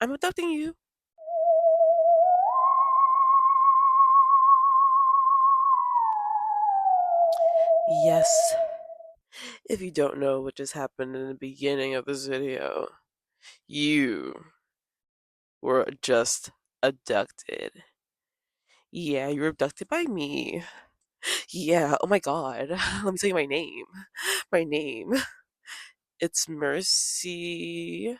I'm abducting you. Yes, if you don't know what just happened in the beginning of this video, you were just abducted. Yeah, you were abducted by me. Yeah, oh my god. Let me tell you my name. My name. It's Mercy.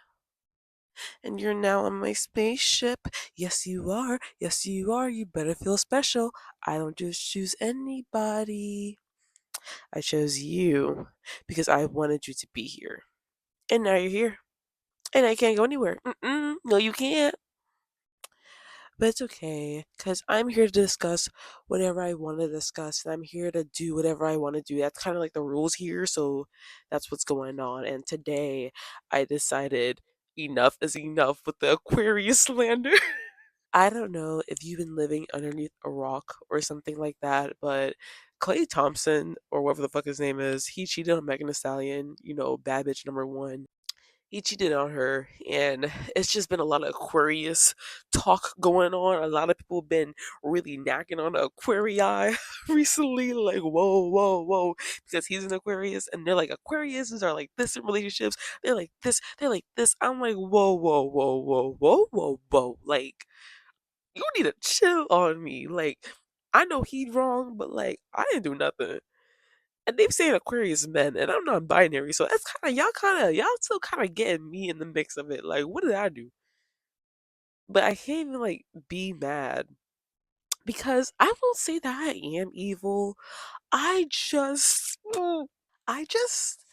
And you're now on my spaceship. Yes, you are. Yes, you are. You better feel special. I don't just choose anybody. I chose you because I wanted you to be here. And now you're here. And I can't go anywhere. No, you can't. But it's okay, because I'm here to discuss whatever I want to discuss, and I'm here to do whatever I want to do. That's kind of like the rules here, so that's what's going on. And today, I decided enough is enough with the Aquarius slander. I don't know if you've been living underneath a rock or something like that, but Clay Thompson, or whatever the fuck his name is, he cheated on Megan Thee Stallion, bad bitch number one. He cheated on her, and it's just been a lot of Aquarius talk going on. A lot of people been really knocking on the Aquarii recently, like whoa, whoa, whoa, because he's an Aquarius, and they're like Aquariuses are like this in relationships. They're like this. They're like this. I'm like whoa, whoa, whoa, whoa, whoa, whoa, whoa. Like you need to chill on me. Like I know he's wrong, but like I didn't do nothing. And they've saying Aquarius men, and I'm non-binary, so that's y'all still kind of getting me in the mix of it. Like, what did I do? But I can't even like be mad because I won't say that I am evil. I just, I just,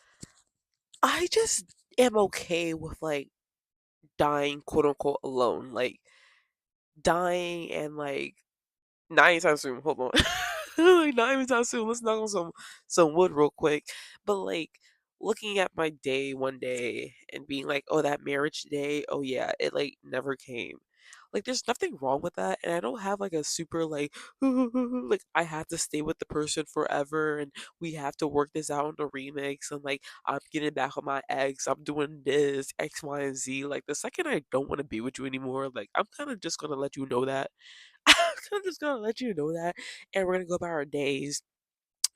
I just am okay with like dying, quote unquote, alone. Like dying and like not anytime soon. Hold on. Like not anytime soon. Let's knock on some wood real quick. But like looking at my day one day and being like, oh, that marriage day, oh yeah, it like never came. Like there's nothing wrong with that, and I don't have like a super like like I have to stay with the person forever and we have to work this out in the remix and like I'm getting back on my ex, I'm doing this, X, Y, and Z. Like the second I don't want to be with you anymore, like I'm kind of just gonna let you know that. I'm just gonna let you know that, and we're gonna go about our days.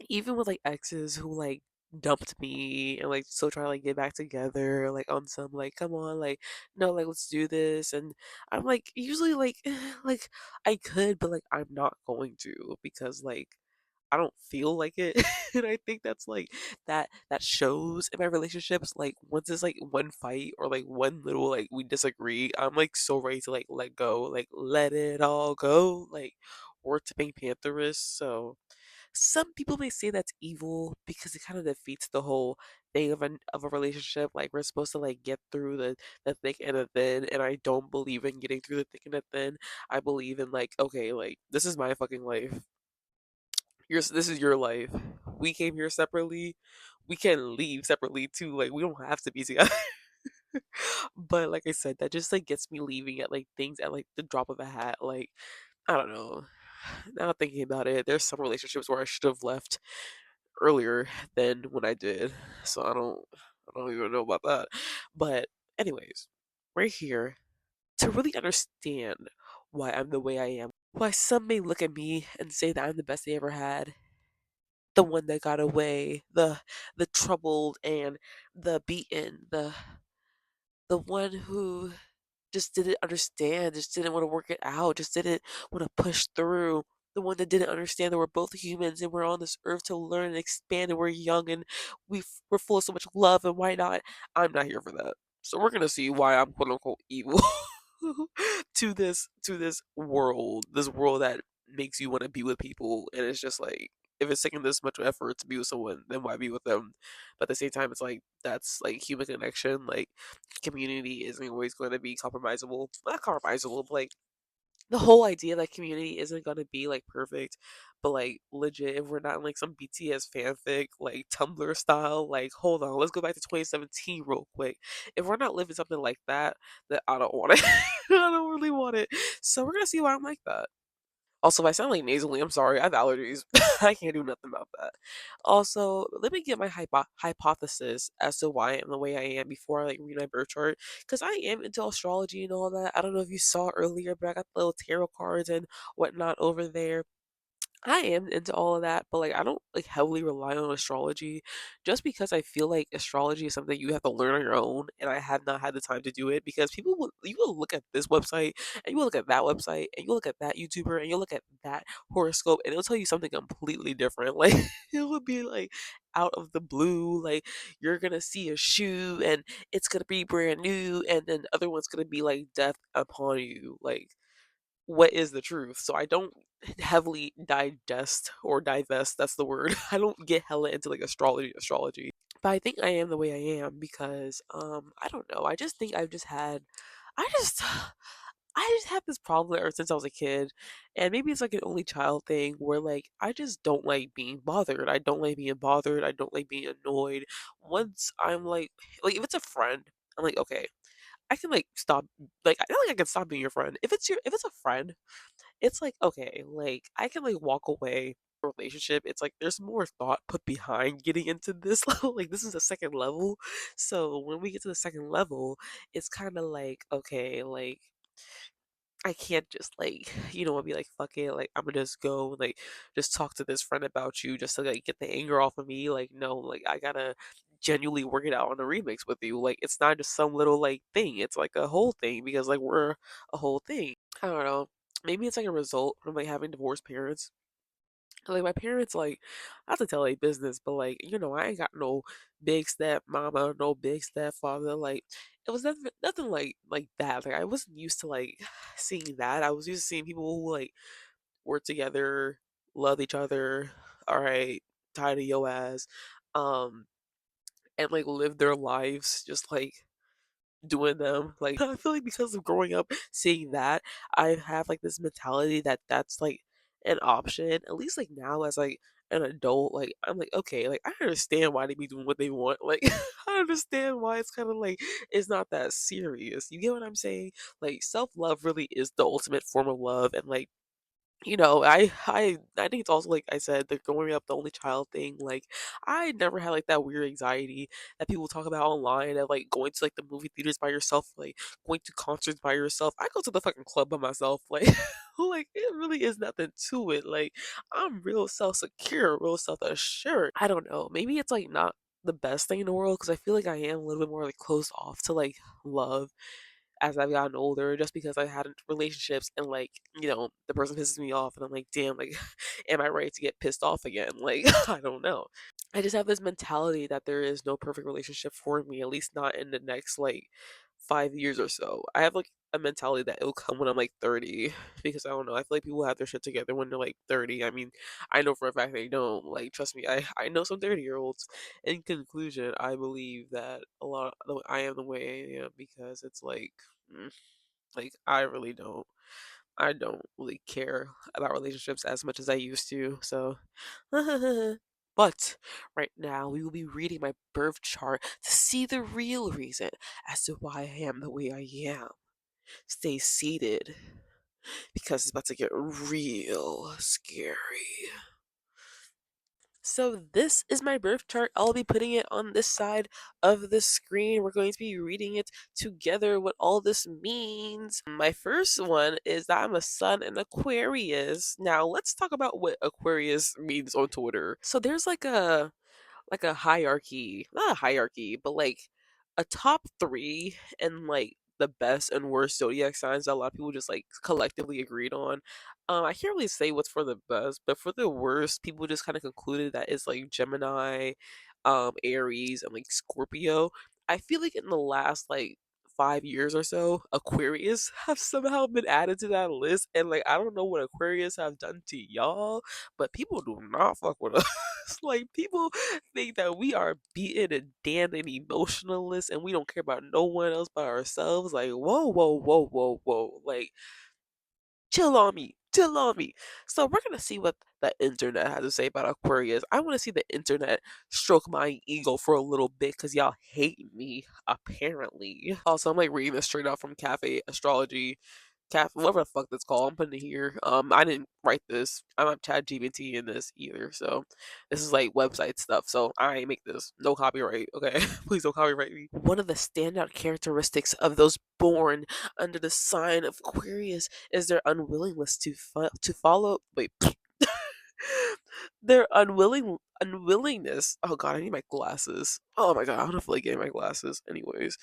Even with like exes who like dumped me and like still try to like get back together, like on some like come on, like no, like let's do this, and I'm like usually like like I could, but like I'm not going to because like I don't feel like it. And I think that's like that shows in my relationships. Like once it's like one fight or like one little like we disagree, I'm like so ready to like let go, like let it all go, like or to Pink Pantherist. So some people may say that's evil because it kind of defeats the whole thing of a relationship. Like we're supposed to like get through the thick and the thin, and I don't believe in getting through the thick and the thin. I believe in like okay, like this is my fucking life, this is your life. We came here separately. We can leave separately too. Like we don't have to be together. But like I said, that just like gets me leaving at like things at like the drop of a hat. Like I don't know. Now thinking about it, there's some relationships where I should have left earlier than when I did. So I don't even know about that. But anyways, we're here to really understand why I'm the way I am. Why some may look at me and say that I'm the best they ever had, the one that got away, the troubled and the beaten, the one who just didn't understand, just didn't want to work it out, just didn't want to push through. The one that didn't understand that we're both humans and we're on this earth to learn and expand and we're young and we're full of so much love and why not? I'm not here for that. So we're gonna see why I'm quote unquote evil to this world, this world that makes you want to be with people, and it's just like if it's taking this much effort to be with someone, then why be with them? But at the same time, it's like that's like human connection. Like community isn't always going to be compromisable. Not compromisable, but like the whole idea that community isn't going to be like perfect, but like legit, if we're not in like some BTS fanfic, like Tumblr style, like hold on, let's go back to 2017 real quick. If we're not living something like that, then I don't want it. I don't really want it. So we're gonna see why I'm like that. Also, if I sound like nasally, I'm sorry. I have allergies. I can't do nothing about that. Also, let me get my hypothesis as to why I am the way I am before I like read my birth chart, because I am into astrology and all that. I don't know if you saw earlier, but I got the little tarot cards and whatnot over there. I am into all of that, but like I don't like heavily rely on astrology just because I feel like astrology is something you have to learn on your own, and I have not had the time to do it because people will you will look at this website and you will look at that website and you will look at that YouTuber and you'll look at that horoscope and it'll tell you something completely different. Like it would be like out of the blue, like you're gonna see a shoe and it's gonna be brand new, and then the other one's gonna be like death upon you. Like what is the truth. So I don't heavily digest or divest, that's the word. I don't get hella into like astrology. But I think I am the way I am because I don't know. I just think I've just had I just I just had this problem ever since I was a kid. And maybe it's like an only child thing where like I just don't like being bothered. I don't like being bothered. I don't like being annoyed. Once I'm like if it's a friend, I'm like, okay, I can like stop like I don't think I can stop being your friend. If it's a friend, it's like, okay, like I can like walk away from a relationship. It's like there's more thought put behind getting into this level. Like this is a second level. So when we get to the second level, it's kind of like, okay, like I can't just like, be like, fuck it, like I'm gonna just go and like just talk to this friend about you just to like get the anger off of me. Like, no, like I gotta genuinely work it out on a remix with you. Like it's not just some little like thing, it's like a whole thing because like we're a whole thing. I don't know. Maybe it's like a result from like having divorced parents. Like my parents, like not to tell a business, but like I ain't got no big step mama, no big stepfather. Like it was nothing like that. Like I wasn't used to like seeing that. I was used to seeing people who like work together, love each other. All right, tired of yo ass, um, and like live their lives just like doing them. Like I feel like because of growing up seeing that, I have like this mentality that that's like an option. At least like now as like an adult, like I'm like, okay, like I understand why they be doing what they want. Like I understand why it's kind of like it's not that serious. You get what I'm saying? Like self love really is the ultimate form of love, and like I think it's also like I said, the growing up the only child thing. Like I never had like that weird anxiety that people talk about online of like going to like the movie theaters by yourself, like going to concerts by yourself. I go to the fucking club by myself. Like like it really is nothing to it. Like I'm real self secure, real self assured. I don't know. Maybe it's like not the best thing in the world because I feel like I am a little bit more like closed off to like love as I've gotten older, just because I had relationships and like, the person pisses me off and I'm like, damn, like, am I ready to get pissed off again? Like, I don't know. I just have this mentality that there is no perfect relationship for me, at least not in the next like 5 years or so. I have like a mentality that it'll come when I'm like 30 because I don't know. I feel like people have their shit together when they're like 30. I mean, I know for a fact they don't. Like, trust me, I know some 30-year-olds. In conclusion, I believe that I am the way I am because it's like, like I really don't. I don't really care about relationships as much as I used to. So, but right now we will be reading my birth chart to see the real reason as to why I am the way I am. Stay seated because it's about to get real scary. So this is my birth chart. I'll be putting it on this side of the screen. We're going to be reading it together what all this means. My first one is that I'm a sun in Aquarius. Now let's talk about what Aquarius means on Twitter. So there's like a hierarchy, not a hierarchy, but like a top three and like the best and worst zodiac signs that a lot of people just like collectively agreed on. I can't really say what's for the best, but for the worst, people just kind of concluded that it's like Gemini, Aries, and like Scorpio. I feel like in the last like 5 years or so, Aquarius have somehow been added to that list, and like I don't know what Aquarius have done to y'all, but people do not fuck with us. Like people think that we are beaten and damned and emotionalist and we don't care about no one else but ourselves. Like, whoa. Like, chill on me. Chill on me. So we're gonna see what the internet has to say about Aquarius. I wanna see the internet stroke my ego for a little bit because y'all hate me, apparently. Also, I'm like reading this straight out from Cafe Astrology. whatever the fuck that's called. I'm putting it here. I didn't write this. I'm not Chat GPT in this either. So this is like website stuff. So I ain't make this. No copyright. Okay, please don't copyright me. One of the standout characteristics of those born under the sign of Aquarius is their unwillingness to follow. Wait. Their unwillingness. Oh god, I need my glasses. Oh my god, I don't feel like getting my glasses. Anyways,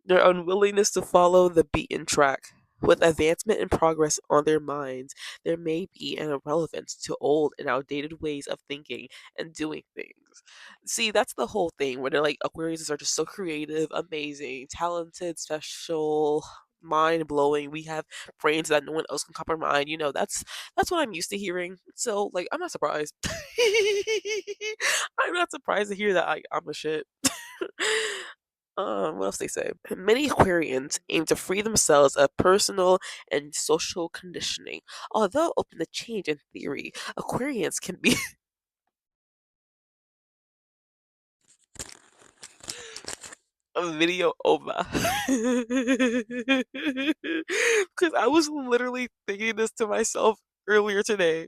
their unwillingness to follow the beaten track. With advancement and progress on their minds, there may be an irrelevance to old and outdated ways of thinking and doing things. See, that's the whole thing where they're like Aquariuses are just so creative, amazing, talented, special, mind blowing. We have brains that no one else can comprehend. That's what I'm used to hearing. So like, I'm not surprised. I'm not surprised to hear that I'm a shit. What else they say? Many Aquarians aim to free themselves of personal and social conditioning. Although open to change in theory, Aquarians can be a video over. Because I was literally thinking this to myself earlier today.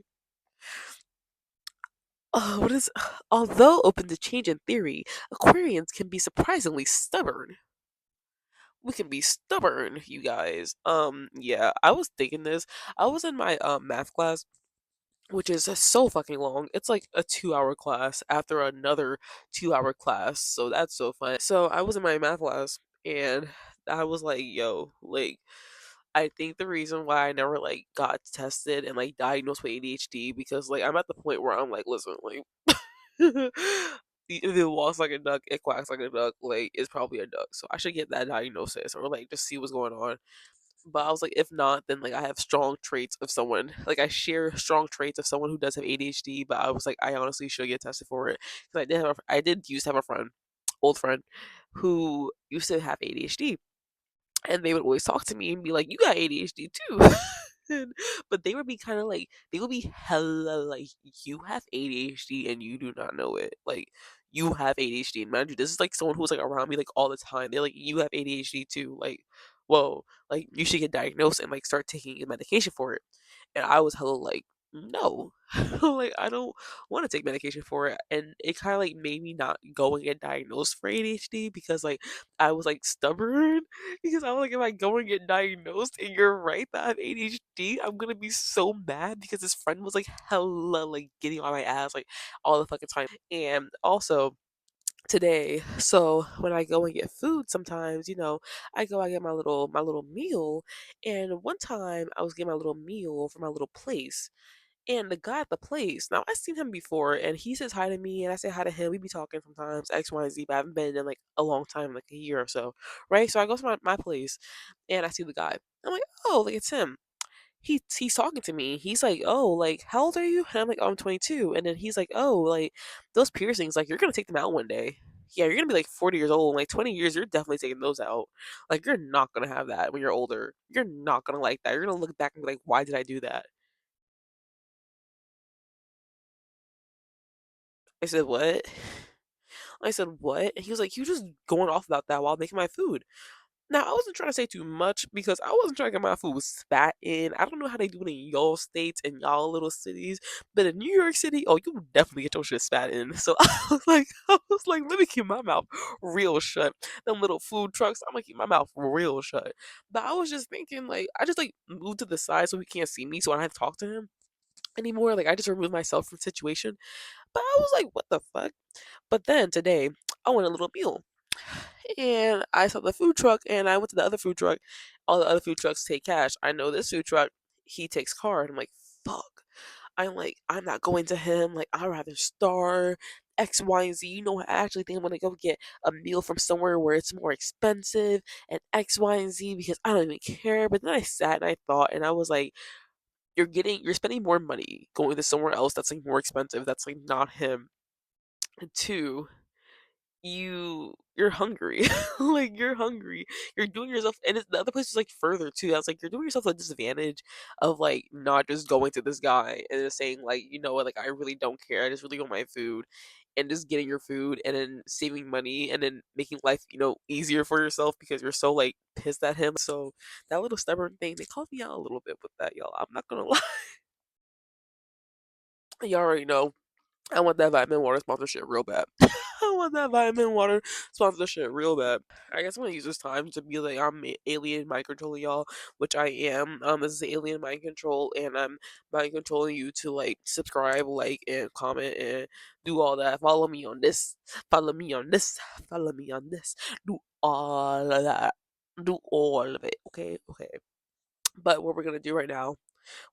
What is? Although open to change in theory, Aquarians can be surprisingly stubborn. We can be stubborn, you guys. Yeah, I was thinking this. I was in my math class, which is so fucking long. It's like a 2 hour class after another 2 hour class. So that's so fun. So I was in my math class and I was like, yo, like I think the reason why I never like got tested and like diagnosed with ADHD because like I'm at the point where I'm like, listen, like if it walks like a duck, it quacks like a duck, like it's probably a duck. So I should get that diagnosis or like just see what's going on. But I was like, if not, then like I have strong traits of someone. Like I share strong traits of someone who does have ADHD. But I was like, I honestly should get tested for it because I did used to have a friend, old friend, who used to have ADHD, and they would always talk to me and be like, "You got ADHD too." But they would be kind of like they would be hella like, "You have ADHD and you do not know it." Like you have ADHD, and mind you, this is like someone who's like around me like all the time. They're like, "You have ADHD too." Like, whoa, like you should get diagnosed and like start taking medication for it. And I was hella like, no, like I don't want to take medication for it. And it kind of like made me not go and get diagnosed for ADHD because like I was like stubborn because I was like, if I go and get diagnosed and you're right that I have ADHD, I'm gonna be so mad because this friend was like hella like getting on my ass like all the fucking time. And also today, so when I go and get food sometimes, I get my little meal. And one time I was getting my little meal from my little place. And the guy at the place, now I've seen him before, and he says hi to me, and I say hi to him. We be talking sometimes, X, Y, and Z, but I haven't been in like a long time, like a year or so, right? So I go to my place, and I see the guy. I'm like, oh, like it's him. He's talking to me. He's like, "Oh, like how old are you?" And I'm like, "Oh, I'm 22." And then he's like, "Oh, like those piercings, like you're gonna take them out one day. Yeah, you're gonna be like 40 years old. In like 20 years, you're definitely taking those out. Like you're not gonna have that when you're older. You're not gonna like that. You're gonna look back and be like, why did I do that?" I said, "What?" I said, "What?" And he was like, "You just going off about that while making my food." Now, I wasn't trying to say too much because I wasn't trying to get my food spat in. I don't know how they do it in y'all states and y'all little cities, but in New York City, oh, you would definitely get your shit spat in. So I was like, let me keep my mouth real shut. Them little food trucks, I'm gonna keep my mouth real shut. But I was just thinking, like, I just like moved to the side so he can't see me, so I don't have to talk to him anymore. Like, I just removed myself from the situation. But I was like, what the fuck? But then today, I want a little meal. And I saw the food truck and I went to the other food truck. All the other food trucks take cash. I know this food truck, he takes card. I'm like, fuck. I'm like, I'm not going to him. Like, I'd rather star X, Y, and Z. I actually think I'm gonna go get a meal from somewhere where it's more expensive and X, Y, and Z because I don't even care. But then I sat and I thought and I was like, you're spending more money going to somewhere else that's like more expensive, that's like not him. And two, you're hungry. Like you're hungry. You're doing yourself and the other place is like further too. I was like, you're doing yourself a disadvantage of like not just going to this guy and just saying like, you know what, like I really don't care. I just really want my food and just getting your food and then saving money and then making life, easier for yourself because you're so like pissed at him. So that little stubborn thing, they called me out a little bit with that, y'all. I'm not gonna lie. You already know. I want that vitamin water sponsorship real bad. I want that vitamin water sponsorship real bad. I guess I'm gonna use this time to be like I'm alien mind controlling y'all, which I am. This is alien mind control, and I'm mind controlling you to like subscribe, like, and comment, and do all that. Follow me on this. Follow me on this. Follow me on this. Do all of that. Do all of it. Okay, okay. But what we're gonna do right now,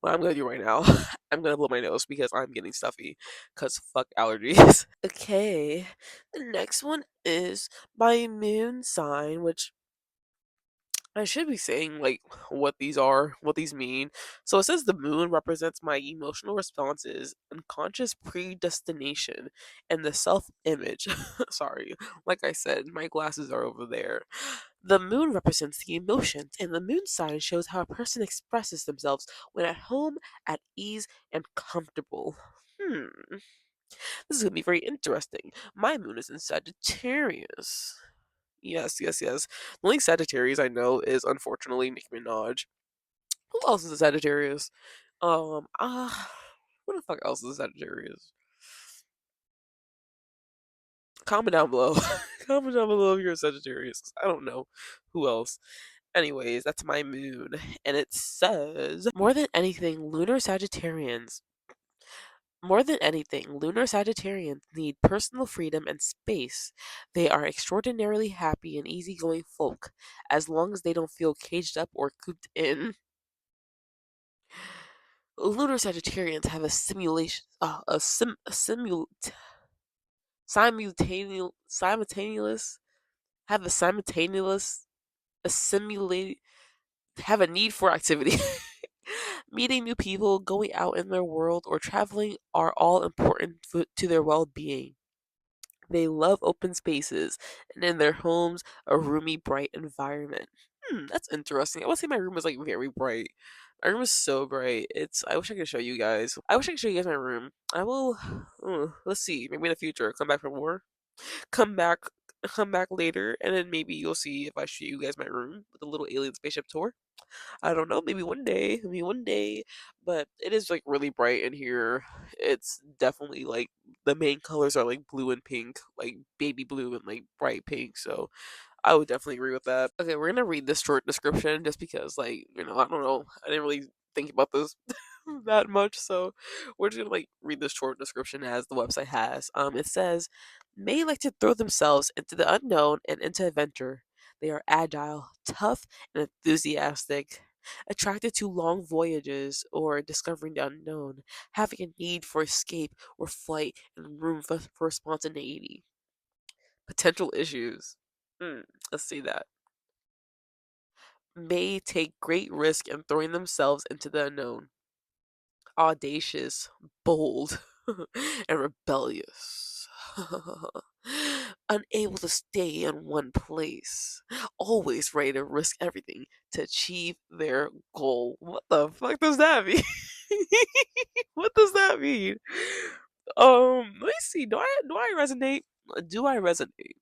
what I'm gonna do right now, I'm gonna blow my nose because I'm getting stuffy. Cause fuck allergies. Okay, the next one is my moon sign, which I should be saying like what these are, what these mean. So it says the moon represents my emotional responses, unconscious predestination, and the self-image. Sorry, like I said, my glasses are over there. The moon represents the emotions, and the moon sign shows how a person expresses themselves when at home, at ease, and comfortable. This is gonna be very interesting. My moon is in Sagittarius. Yes, yes, yes. The only Sagittarius I know is unfortunately Nicki Minaj. Who else is a Sagittarius? What the fuck else is a Sagittarius? Comment down below. Comment down below if you're a Sagittarius. 'Cause I don't know who else. Anyways, that's my moon, and it says more than anything, lunar Sagittarians need personal freedom and space. They are extraordinarily happy and easygoing folk, as long as they don't feel caged up or cooped in. Lunar Sagittarians have a simulation, a simultaneous, have a simultaneous, a simulate, have a need for activity. Meeting new people, going out in their world, or traveling are all important to their well being. They love open spaces, and in their homes, a roomy, bright environment. That's interesting. I would say my room is like very bright. My room is so bright. I wish I could show you guys. I wish I could show you guys my room. I will. Let's see. Maybe in the future, come back for more. Come back. Come back later, and then maybe you'll see if I show you guys my room with a little alien spaceship tour. I don't know, maybe one day, but it is like really bright in here. It's definitely like the main colors are like blue and pink, like baby blue and like bright pink. So I would definitely agree with that. Okay, we're gonna read this short description just because, like, I don't know, I didn't really think about this that much, so we're just gonna like read this short description as the website has. It says, "May like to throw themselves into the unknown and into adventure. They are agile, tough, and enthusiastic." Attracted to long voyages or discovering the unknown, having a need for escape or flight and room for spontaneity. Potential issues. Hmm, let's see that. May take great risk in throwing themselves into the unknown. Audacious, bold, and rebellious. Unable to stay in one place. Always ready to risk everything to achieve their goal. What the fuck does that mean? What does that mean? Let me see. Do I resonate? Do I resonate?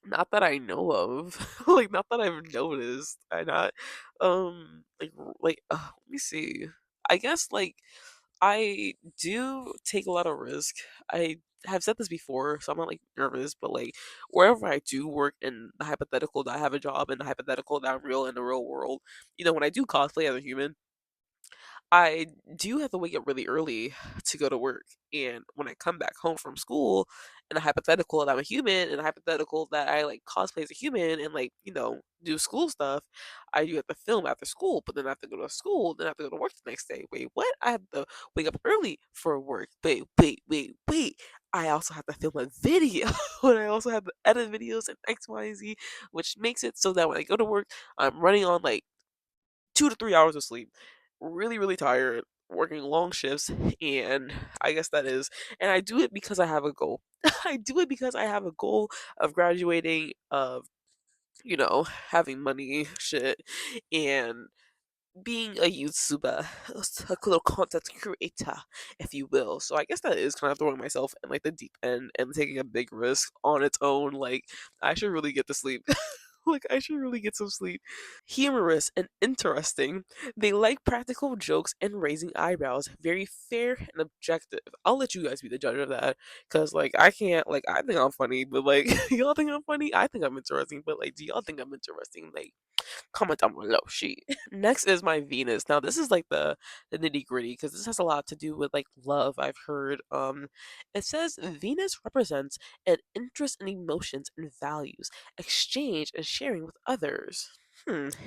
Not that I know of. Like, not that I've noticed. I not let me see. I guess like I do take a lot of risk. I have said this before, so I'm not like nervous, but like wherever I do work in the hypothetical that I have a job and the hypothetical that I'm real in the real world, when I do cosplay as a human, I do have to wake up really early to go to work. And when I come back home from school, in a hypothetical that I'm a human, and a hypothetical that I like cosplay as a human and like, do school stuff, I do have to film after school, but then I have to go to school, then I have to go to work the next day. Wait, what? I have to wake up early for work. Wait. I also have to film a video, and I also have to edit videos and X, Y, and Z, which makes it so that when I go to work, I'm running on like 2 to 3 hours of sleep, really, really tired, working long shifts, and I guess that is, and I do it because I have a goal. I do it because I have a goal of graduating, of, having money, shit, and being a YouTuber, a little content creator, if you will. So I guess that is kind of throwing myself in like the deep end and taking a big risk on its own. Like, I should really get to sleep. Like, I should really get some sleep. Humorous and interesting. They like practical jokes and raising eyebrows. Very fair and objective. I'll let you guys be the judge of that. Cause like I can't like I think I'm funny, but like y'all think I'm funny? I think I'm interesting, but like do y'all think I'm interesting? Like comment down below. She. Next is my Venus. Now this is like the nitty gritty because this has a lot to do with like love. I've heard. It says Venus represents an interest in emotions and values, exchange and sharing with others.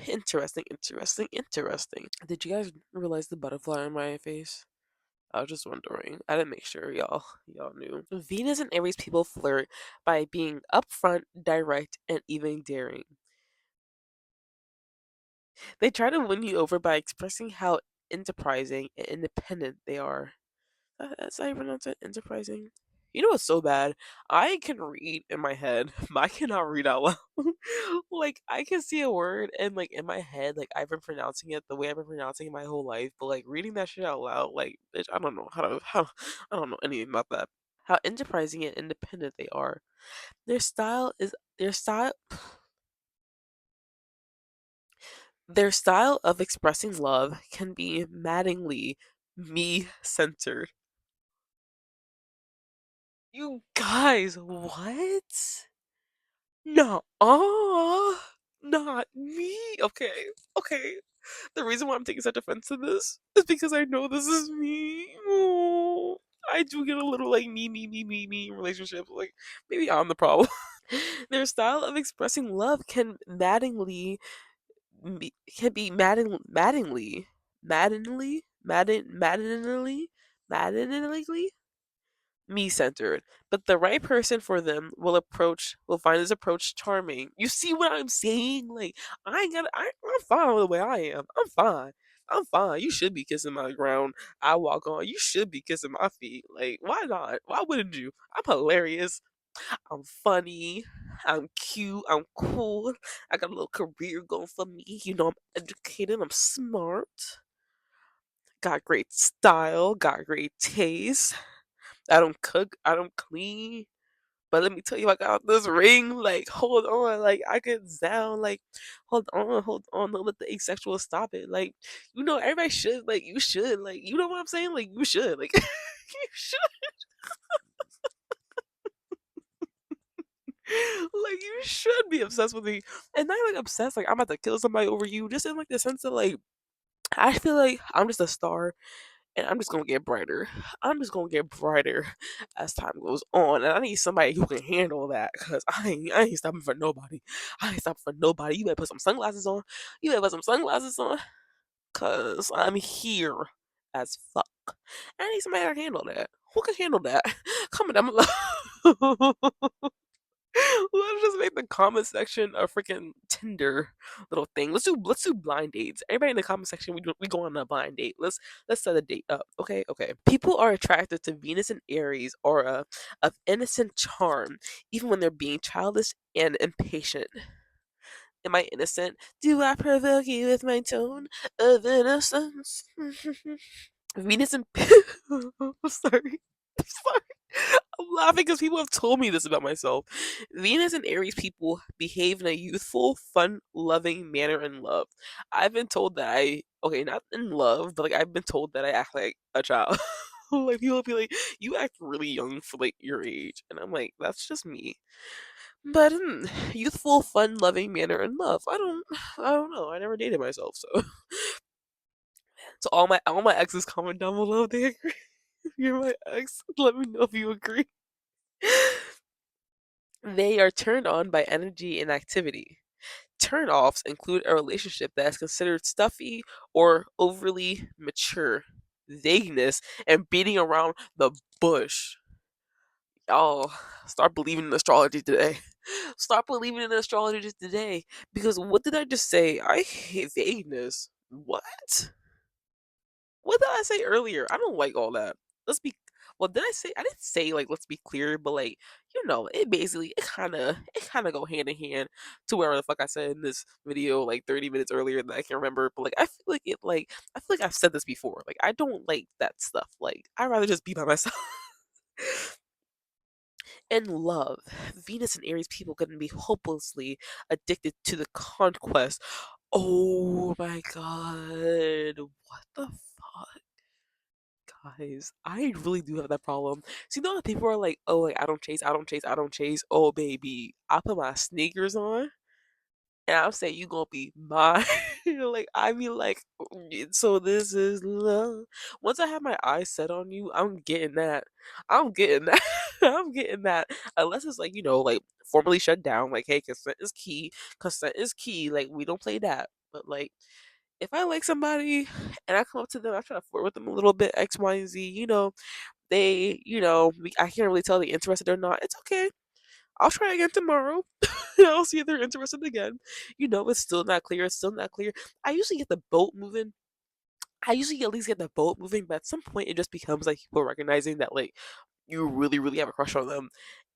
Interesting, interesting, interesting. Did you guys realize the butterfly on my face? I was just wondering. I didn't make sure y'all knew. Venus and Aries people flirt by being upfront, direct, and even daring. They try to win you over by expressing how enterprising and independent they are. That's how you pronounce it? Enterprising? You know what's so bad? I can read in my head, but I cannot read out loud. Like, I can see a word and, like, in my head, like, I've been pronouncing it the way I've been pronouncing it my whole life, but, like, reading that shit out loud, like, bitch, I don't know I don't know anything about that. How enterprising and independent they are. Their style is, their style, Their style of expressing love can be maddeningly me-centered. You guys, what? No, not me. Okay, okay. The reason why I'm taking such offense to this is because I know this is me. Oh, I do get a little like me in relationships. Like maybe I'm the problem. Their style of expressing love can be maddeningly me centered. But the right person for them will find this approach charming. You see what I'm saying? Like I'm fine with the way I am. I'm fine. I'm fine. You should be kissing my ground. I walk on. You should be kissing my feet. Like, why not? Why wouldn't you? I'm hilarious. I'm funny. I'm cute. I'm cool. I got a little career going for me. You know, I'm educated. I'm smart. Got great style. Got great taste. I don't cook. I don't clean. But let me tell you, I got this ring. Like, hold on. Like, I get down. Like, hold on. Hold on. Don't let the asexual stop it. Like, you know, everybody should. Like, you should. Like, you know what I'm saying? Like, you should. Like, you should. Like you should be obsessed with me, and not like obsessed. Like I'm about to kill somebody over you. Just in like the sense of like I feel like I'm just a star, and I'm just gonna get brighter. I'm just gonna get brighter as time goes on, and I need somebody who can handle that because I ain't stopping for nobody. I ain't stopping for nobody. You better put some sunglasses on. You better put some sunglasses on, cause I'm here as fuck. I need somebody to handle that. Who can handle that? Comment down below. Let's just make the comment section a freaking Tinder little thing. Let's do blind dates. Everybody in the comment section, we go on a blind date. Let's set a date up. Okay, okay. People are attracted to Venus and Aries aura of innocent charm, even when they're being childish and impatient. Am I innocent? Do I provoke you with my tone of innocence? Venus and I'm sorry. I'm sorry. I'm laughing because people have told me this about myself. Venus and Aries people behave in a youthful, fun-loving manner in love. I've been told that okay, not in love, but like I've been told that I act like a child. Like people will be like, "You act really young for like your age," and I'm like, "That's just me." But youthful, fun-loving manner in love. I don't know. I never dated myself, so so all my exes comment down below if they agree. If you're my ex, let me know if you agree. They are turned on by energy and activity. Turn-offs include a relationship that is considered stuffy or overly mature, vagueness, and beating around the bush. Y'all, start believing in astrology today. Start believing in astrology today. Because what did I just say? I hate vagueness. What? What did I say earlier? I don't like all that. Let's be well, did I say I didn't say like let's be clear, but like you know, it kinda go hand in hand to whatever the fuck I said in this video like 30 minutes earlier that I can remember. But like I feel like I've said this before. Like I don't like that stuff. Like I'd rather just be by myself. In love, Venus and Aries people can be hopelessly addicted to the conquest. Oh my god. What the fuck? Guys, I really do have that problem. So you know how people are like, oh, like I don't chase, I don't chase, I don't chase. Oh baby, I put my sneakers on and I'm saying you gonna be mine. Like I mean, like so this is love. Once I have my eyes set on you, I'm getting that. I'm getting that. I'm getting that. Unless it's like like formally shut down. Like hey, consent is key. Consent is key. Like we don't play that. But like if I like somebody and I come up to them, I try to flirt with them a little bit, X, Y, and Z. I can't really tell they interested or not. It's okay. I'll try again tomorrow. I'll see if they're interested again. It's still not clear. It's still not clear. I usually get the boat moving. I usually at least get the boat moving, but at some point it just becomes like people recognizing that like you really, really have a crush on them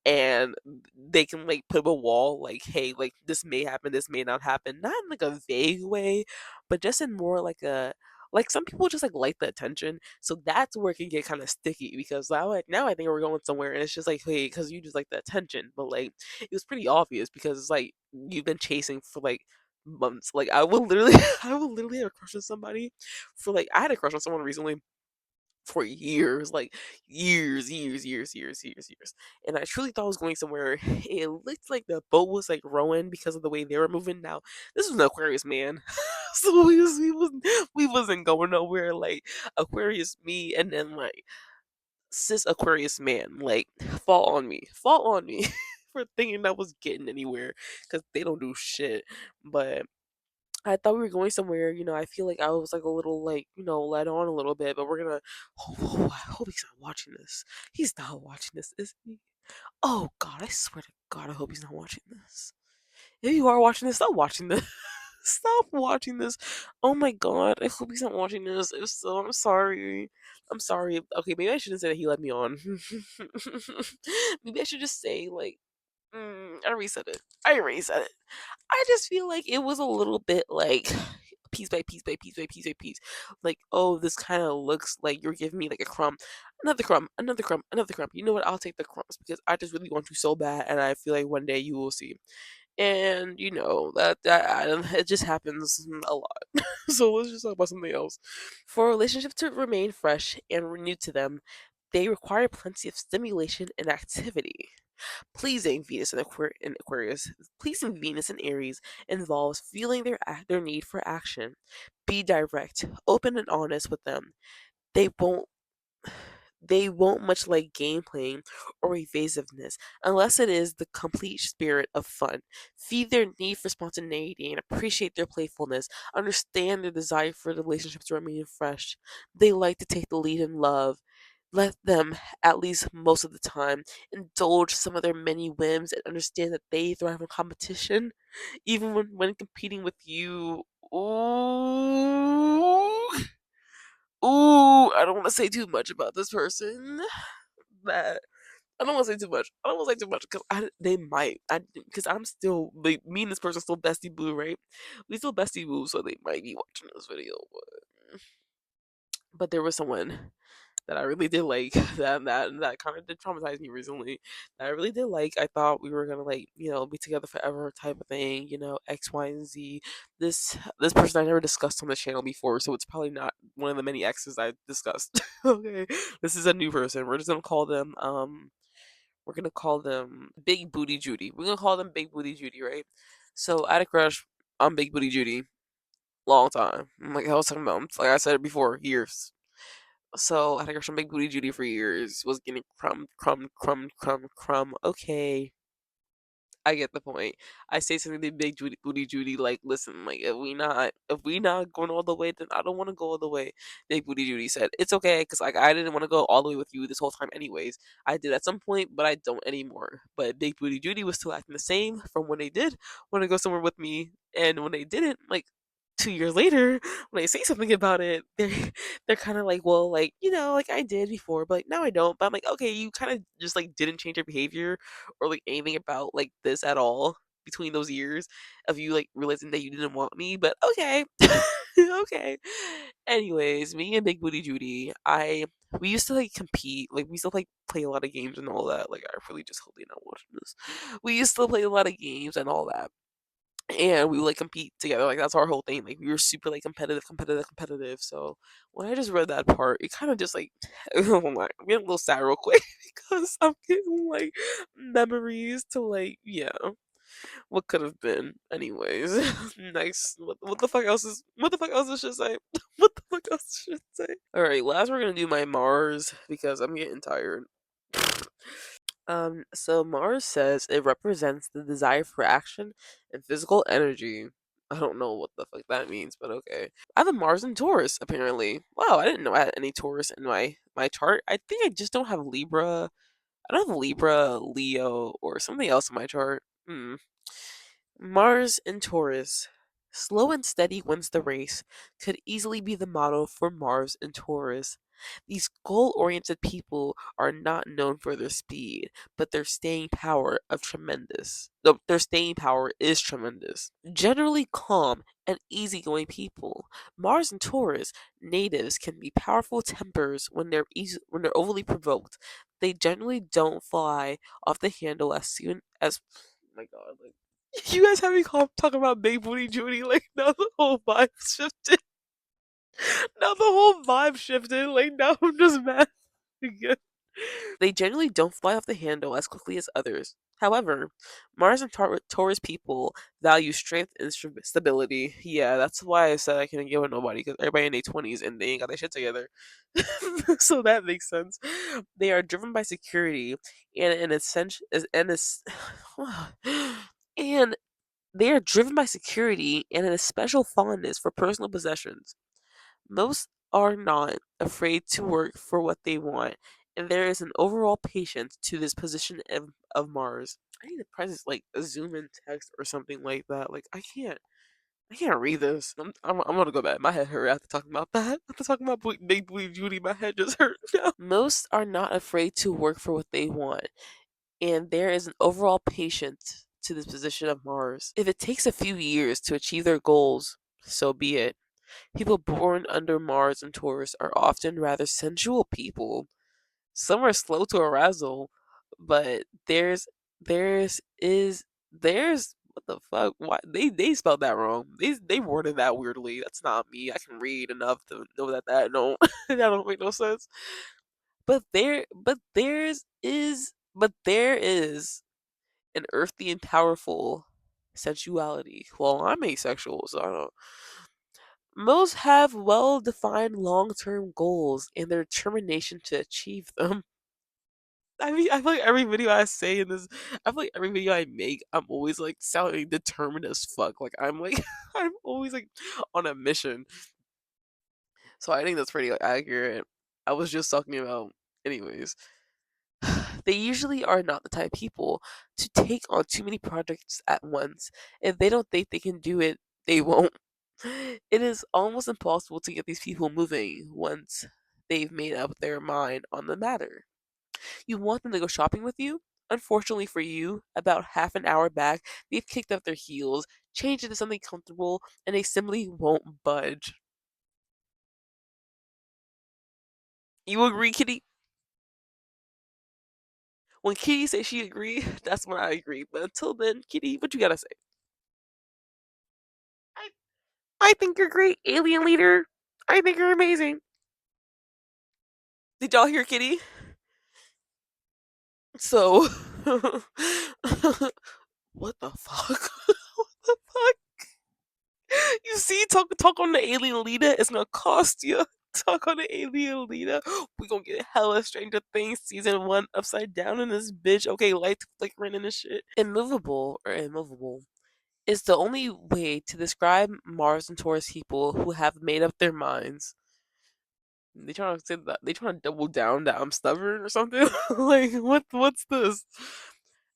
and they can like put up a wall like, hey, like this may happen, this may not happen. Not in like a vague way, but just in more like some people just like the attention. So that's where it can get kind of sticky because now I think we're going somewhere and it's just like, hey, because you just like the attention. But like it was pretty obvious because it's like you've been chasing for like months. Like I will literally I will literally have a crush on somebody for like I had a crush on someone recently for years, like years. And I truly thought I was going somewhere. It looked like the boat was like rowing because of the way they were moving. Now, this was an Aquarius man. So we wasn't going nowhere. Like Aquarius me and then like cis Aquarius man. Like fall on me. Fall on me. For thinking that was getting anywhere because they don't do shit. But I thought we were going somewhere. I feel like I was like a little like led on a little bit, but we're gonna. Oh, I hope he's not watching this. He's not watching this, is he? Oh God, I swear to God, I hope he's not watching this. If you are watching this, stop watching this. Stop watching this. Oh my God, I hope he's not watching this. If so, I'm sorry. I'm sorry. Okay, maybe I shouldn't say that he led me on. Maybe I should just say like, I already said it. I already said it. I just feel like it was a little bit like piece by piece by piece by piece by piece. Like, oh, this kind of looks like you're giving me like a crumb, another crumb, another crumb, another crumb. You know what? I'll take the crumbs because I just really want you so bad, and I feel like one day you will see. And it just happens a lot. So let's just talk about something else. For a relationship to remain fresh and renewed to them, they require plenty of stimulation and activity. Pleasing Venus and Aquarius, pleasing Venus and Aries involves feeling their need for action. Be direct, open and honest with them. They won't they won't much like game playing or evasiveness unless it is the complete spirit of fun. Feed their need for spontaneity and appreciate their playfulness. Understand their desire for the relationship to remain fresh. They like to take the lead in love. Let them, at least most of the time, indulge some of their many whims and understand that they thrive on competition, even when competing with you. Ooh. Ooh, I don't want to say too much about this person. That I don't want to say too much. I don't want to say too much because they might. Because I'm still like me and this person still bestie boo, right? We still bestie boo, so they might be watching this video. But there was someone that I really did like that kind of did traumatize me recently. That I really did like. I thought we were gonna like be together forever type of thing. X, Y, and Z. This person I never discussed on the channel before, so it's probably not one of the many exes I discussed. Okay, this is a new person. We're gonna call them Big Booty Judy. We're gonna call them Big Booty Judy, right? So I had a crush on Big Booty Judy long time. Like I was talking about, like I said it before, years. So I had a crush on Big Booty Judy for years. Was getting crumb. Okay, I get the point. I say something to Booty Judy like, listen, like if we not going all the way, then I don't want to go all the way. Big Booty Judy said it's okay because like I didn't want to go all the way with you this whole time anyways. I did at some point, but I don't anymore. But Big Booty Judy was still acting the same from when they did want to go somewhere with me, and when they didn't, like 2 years later, when I say something about it, they're kind of like, well, like like I did before, but like, now I don't. But I'm like, okay, you kind of just like didn't change your behavior or like anything about like this at all. between those years of you like realizing that you didn't want me, but okay. Okay. Anyways, me and Big Booty Judy, I we used to like compete, like we used to like play a lot of games and all that. Like I really just hope they're not watching this. We used to play a lot of games and all that. And we would like compete together. Like that's our whole thing. Like we were super like competitive. So when I just read that part, it kind of just like I'm getting a little sad real quick because I'm getting like memories to like what could have been. Anyways, nice. What the fuck else is what the fuck else I should say? What the fuck else should I say? All right, last we're gonna do my Mars because I'm getting tired. So Mars says it represents the desire for action and physical energy. I don't know what the fuck that means, but okay. I have a Mars in Taurus, apparently. Wow, I didn't know I had any Taurus in my chart. I think I just don't have Libra. I don't have Libra, Leo, or something else in my chart. Hmm. Mars in Taurus. Slow and steady wins the race could easily be the motto for Mars in Taurus. These goal oriented people are not known for their speed, but their staying power of tremendous. No, their staying power is tremendous. Generally calm and easygoing people, Mars and Taurus natives can be powerful tempers when they're overly provoked. They generally don't fly off the handle as soon as oh my god, like you guys have me talk about Big Booty Judy, like now the whole vibe shifted. Now the whole vibe shifted. Like now I'm just mad again. They generally don't fly off the handle as quickly as others. However, Mars and Taurus people value strength and stability. Yeah, that's why I said I couldn't get with nobody because everybody in their 20s and they ain't got their shit together. So that makes sense. They are driven by security and an essential and is and they are driven by security and an especial fondness for personal possessions. Most are not afraid to work for what they want, and there is an overall patience to this position of Mars. I need to press like a zoom in text or something like that. Like I can't read this. I'm gonna go back. My head hurt after talking about that. After talking about Big Booty Judy, my head just hurt now. Most are not afraid to work for what they want, and there is an overall patience to this position of Mars. If it takes a few years to achieve their goals, so be it. People born under Mars and Taurus are often rather sensual people. Some are slow to arousal, but there's what the fuck? Why they spelled that wrong? They worded that weirdly. That's not me. I can read enough to know that don't that don't make no sense. But there is an earthy and powerful sensuality. Well, I'm asexual, so I don't. Most have well defined long term goals and their determination to achieve them. I mean, I feel like every video I say in this, I feel like every video I make, I'm always like sounding determined as fuck. Like, I'm like, I'm always like on a mission. So I think that's pretty like, accurate. I was just talking about, anyways. They usually are not the type of people to take on too many projects at once. If they don't think they can do it, they won't. It is almost impossible to get these people moving once they've made up their mind on the matter. You want them to go shopping with you? Unfortunately for you, about half an hour back, they've kicked up their heels, changed into something comfortable, and they simply won't budge. You agree, Kitty? When Kitty says she agree, that's when I agree. But until then, Kitty, what you gotta say? I, I think you're great, alien leader. I think you're amazing. Did y'all hear Kitty? So, what the fuck? What the fuck? You see, talk on the alien leader. It's gonna cost you. Talk on the alien leader. We gonna get hella Stranger Things season 1 upside down in this bitch. Okay, light flickering and this shit. Immovable or immovable is the only way to describe Mars and Taurus people who have made up their minds. They trying to say that they trying to double down that I'm stubborn or something. Like what's this?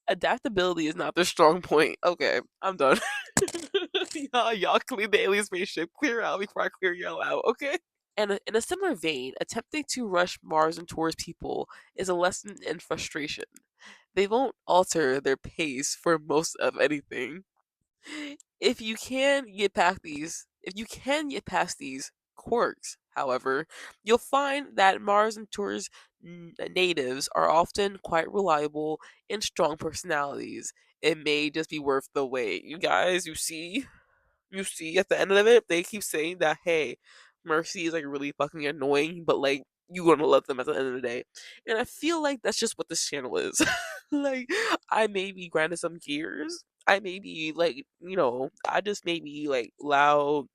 Adaptability is not their strong point. Okay, I'm done. Y'all clean the alien spaceship. Clear out before I clear y'all out. Okay. And in a similar vein, attempting to rush Mars and Taurus people is a lesson in frustration. they won't alter their pace for most of anything. If you can get past these quirks, however, you'll find that Mars and Tour's natives are often quite reliable and strong personalities. It may just be worth the wait. You guys, you see at the end of it, they keep saying that, hey, Mercy is like really fucking annoying, but like you gonna love them at the end of the day. And I feel like that's just what this channel is. Like, I may be grinding some gears. I may be like, I just may be like loud,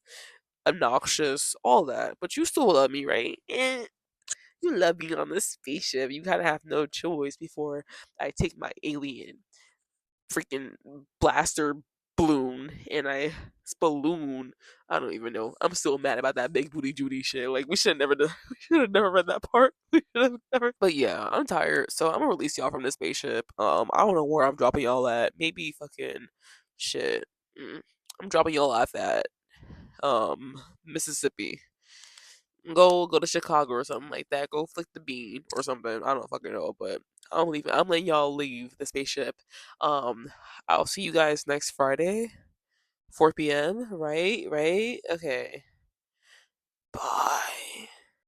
obnoxious, all that. But you still love me, right? And you love being on this spaceship. You kind of have no choice before I take my alien freaking blaster balloon and I spalloon. I don't even know. I'm still mad about that big booty Judy shit. Like we should have never done. We should have never read that part. We should have never. But yeah, I'm tired, so I'm gonna release y'all from this spaceship. I don't know where I'm dropping y'all at. Maybe fucking shit. I'm dropping y'all off at Mississippi. Go to Chicago or something like that. Go flick the bean or something. I don't fucking know, but I'm leaving. I'm letting y'all leave the spaceship. Um, I'll see you guys next Friday, 4 p.m. Right? Right? Okay. Bye.